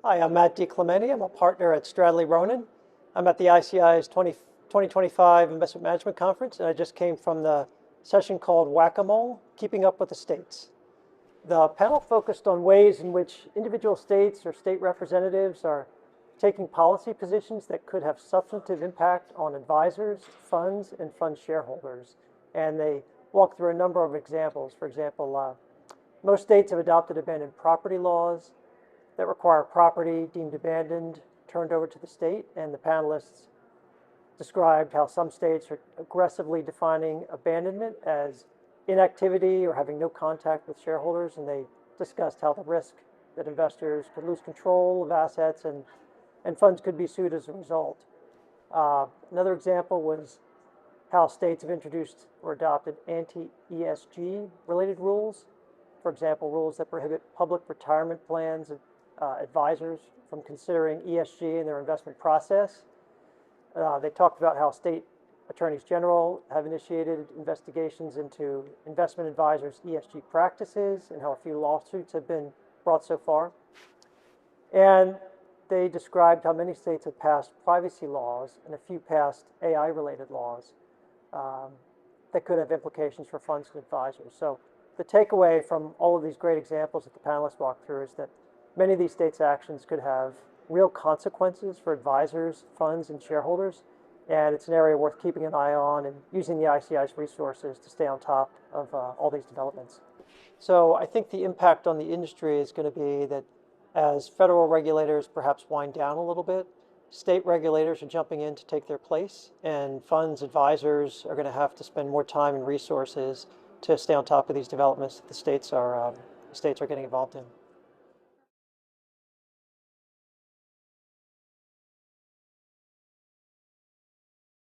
Hi, I'm Matt DiClemente. I'm a partner at Stradley Ronan. I'm at the ICI's 2025 Investment Management Conference, and I just came from the session called Whack-A-Mole, Keeping Up with the States. The panel focused on ways in which individual states or state representatives are taking policy positions that could have substantive impact on advisors, funds, and fund shareholders. And they walked through a number of examples. For example, most states have adopted abandoned property laws that require property deemed abandoned turned over to the state, and the panelists described how some states are aggressively defining abandonment as inactivity or having no contact with shareholders, and they discussed how the risk that investors could lose control of assets and funds could be sued as a result. Another example was how states have introduced or adopted anti-ESG related rules. For example, rules that prohibit public retirement plans advisors from considering ESG in their investment process. They talked about how state attorneys general have initiated investigations into investment advisors' ESG practices and how a few lawsuits have been brought so far. And they described how many states have passed privacy laws and a few passed AI-related laws that could have implications for funds and advisors. So the takeaway from all of these great examples that the panelists walked through is that many of these states' actions could have real consequences for advisors, funds, and shareholders, and it's an area worth keeping an eye on and using the ICI's resources to stay on top of all these developments. So I think the impact on the industry is going to be that as federal regulators perhaps wind down a little bit, state regulators are jumping in to take their place, and funds advisors are going to have to spend more time and resources to stay on top of these developments that the states are getting involved in.